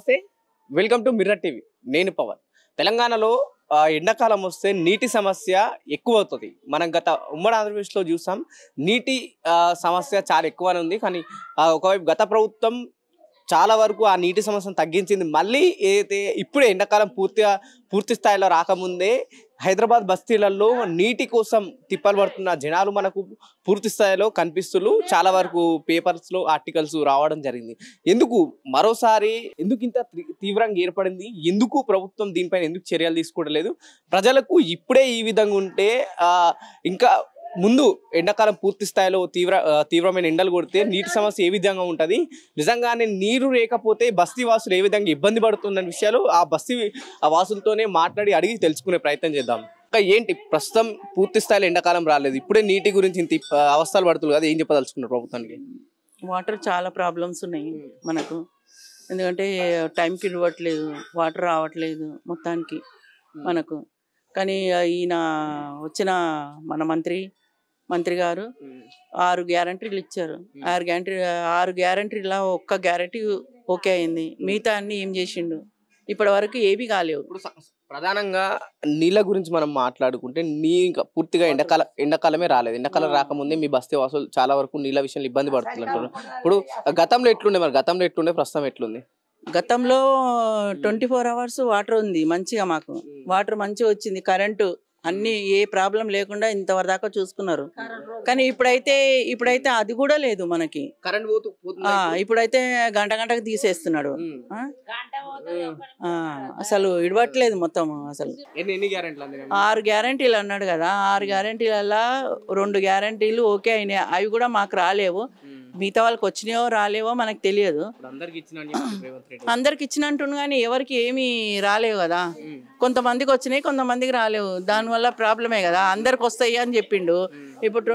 నమస్తే welcome to mirror TV నేను పవన్ తెలంగాణలో ఎండాకాలం వస్తే నీటి సమస్య ఎక్కువ అవుతుంది మనం గత ఉమ్మడి ఆంధ్రప్రదేశ్లో చూసాం నీటి సమస్య చాలా ఎక్కువనే ఉంది కానీ ఒకవైపు గత ప్రభుత్వం చాలా వరకు ఆ నీటి సమస్యను తగ్గించింది మళ్ళీ ఏదైతే ఇప్పుడే ఎండాకాలం పూర్తి స్థాయిలో రాకముందే హైదరాబాద్ బస్తీలలో నీటి కోసం తిప్పలు పడుతున్న జనాలు మనకు పూర్తి స్థాయిలో కనిపిస్తూ చాలా వరకు పేపర్స్లో ఆర్టికల్స్ రావడం జరిగింది ఎందుకు మరోసారి ఎందుకు ఇంత తీవ్రంగా ఏర్పడింది ఎందుకు ప్రభుత్వం దీనిపైన ఎందుకు చర్యలు తీసుకోవట్లేదు ప్రజలకు ఇప్పుడే ఈ విధంగా ఉంటే ఇంకా ముందు ఎండాకాలం పూర్తి స్థాయిలో తీవ్రమైన ఎండలు కొడితే నీటి సమస్య ఏ విధంగా ఉంటుంది నిజంగానే నీరు లేకపోతే బస్తీ వాసులు ఏ విధంగా ఇబ్బంది పడుతున్న విషయాలు ఆ బస్తీ వాసులతోనే మాట్లాడి అడిగి తెలుసుకునే ప్రయత్నం చేద్దాం ఏంటి ప్రస్తుతం పూర్తి స్థాయిలో ఎండాకాలం రాలేదు ఇప్పుడే నీటి గురించి ఇంత అవస్థలు పడుతుంది కదా ఏం చెప్పదలుచుకున్నారు ప్రభుత్వానికి వాటర్ చాలా ప్రాబ్లమ్స్ ఉన్నాయి మనకు ఎందుకంటే టైంకి ఇవ్వట్లేదు వాటర్ రావట్లేదు మొత్తానికి మనకు కానీ ఈయన వచ్చిన మన మంత్రి గారు 6 గ్యారంటీలు ఇచ్చారు 6 గ్యారంటీలా ఒక్క గ్యారంటీ ఓకే అయింది మిగతా అన్ని ఏం చేసిండు ఇప్పటి వరకు ఏవి కాలేవు ప్రధానంగా నీళ్ళ గురించి మనం మాట్లాడుకుంటే పూర్తిగా ఎండాకాలమే రాలేదు ఎండాకాలం రాకముందే మీ బస్తీ వాసులు చాలా వరకు నీళ్ళ విషయంలో ఇబ్బంది పడుతున్నారు ఇప్పుడు గతంలో ఎట్లుండే ప్రస్తుతం ఎట్లుంది గతంలో 24 hours వాటర్ ఉంది మంచిగా మాకు వాటర్ మంచిగా వచ్చింది కరెంటు అన్ని ఏ ప్రాబ్లం లేకుండా ఇంతవరకు దాకా చూసుకున్నారు కానీ ఇప్పుడైతే అది కూడా లేదు మనకి ఇప్పుడైతే గంటకు తీసేస్తున్నాడు అసలు ఇడవట్లేదు మొత్తం అసలు 6 గ్యారంటీలు అన్నాడు కదా 6 గ్యారంటీలలో 2 గ్యారంటీలు ఓకే అయినాయి అవి కూడా మాకు రాలేవు మిగతా వాళ్ళకి వచ్చినాయో రాలేవో మనకు తెలియదు అందరికి ఇచ్చినట్టు కానీ ఎవరికి ఏమి రాలేవు కదా కొంతమందికి వచ్చినాయి కొంతమందికి రాలేవు దానివల్ల ప్రాబ్లమే కదా అందరికి వస్తాయి అని చెప్పిండు ఇప్పుడు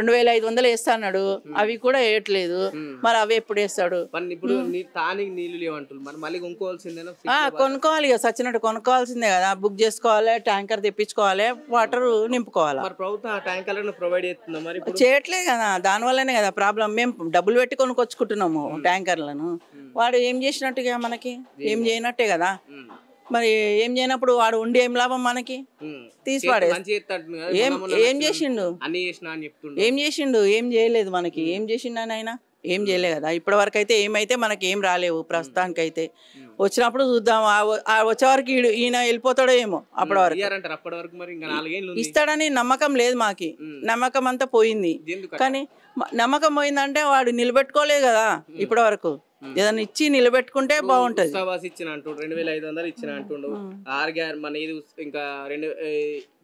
25,500 వేస్తా అన్నాడు అవి కూడా వేయట్లేదు మరి అవి ఎప్పుడు వేస్తాడు కొనుక్కోవాలి సచ్చినట్టు కొనుక్కోవాల్సిందే కదా బుక్ చేసుకోవాలి ట్యాంకర్ తెప్పించుకోవాలి వాటర్ నింపుకోవాలి చేయట్లేదు కదా దానివల్లనే కదా ప్రాబ్లం మేము డబ్బులు పెట్టి కొనుక్కొచ్చుకుంటున్నాము ట్యాంకర్లను వాడు ఏం చేసినట్టుగా మనకి ఏం చేయనట్టే కదా మరి ఏం చేయనప్పుడు వాడు ఉండి ఏం లాభం మనకి తీసి పాడే ఏం చేసిండు ఏం చేయలేదు మనకి ఏం చేసిండు అని ఆయన ఏం చేయలేదు కదా ఇప్పటి వరకు అయితే ఏమైతే మనకి ఏం రాలేవు ప్రస్తుతానికి అయితే వచ్చినప్పుడు చూద్దాం వచ్చే వరకు ఈయన వెళ్ళిపోతాడో ఏమో అప్పటి వరకు ఇస్తాడని నమ్మకం లేదు మాకి నమ్మకం అంతా పోయింది కానీ నమ్మకం పోయిందంటే వాడు నిలబెట్టుకోలేదు కదా ఇప్పటి వరకు ఏదైనా ఇచ్చి నిలబెట్టుకుంటే బాగుంటది 2500 ఇచ్చిన అంటుండు 6 మన ఇది ఇంకా 2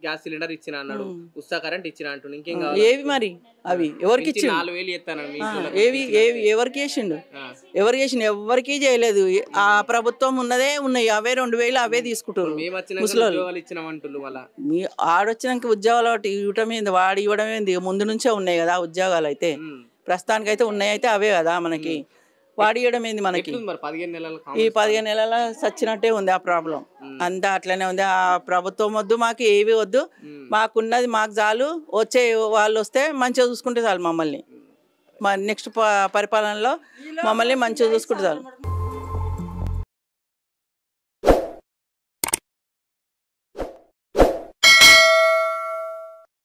గ్యాస్ సిలిండర్ ఇచ్చిన అన్నాడు ఉస్తా కరెంట్ ఇచ్చిన అంటుండు ఇంకేం ఏవి మరి అవి ఎవరికి ఇచ్చిండు 4000 ఇస్తాను ఏవి ఎవరికి చేసిండు ఎవరికి చేయలేదు ఆ ప్రభుత్వం ఉన్నదే ఉన్నాయి అవే 2000 అవే తీసుకుంటారు ఆడొచ్చినాక ఉద్యోగాలు ఇవ్వటం ఏంది వాడు ఇవ్వడం ఏంది ముందు నుంచే ఉన్నాయి కదా ఉద్యోగాలు అయితే ప్రస్తుతానికి అయితే ఉన్నాయి అయితే అవే కదా మనకి వాడియడం ఏంది మనకి ఈ 15 నెలల సచ్చినట్టే ఉంది ఆ ప్రాబ్లం అంతా అట్లనే ఉంది ఆ ప్రభుత్వం వద్దు మాకు ఏవి వద్దు మాకున్నది మాకు చాలు వచ్చే వాళ్ళు వస్తే మంచిగా చూసుకుంటే చాలు మమ్మల్ని నెక్స్ట్ పరిపాలనలో మమ్మల్ని మంచిగా చూసుకుంటే చాలు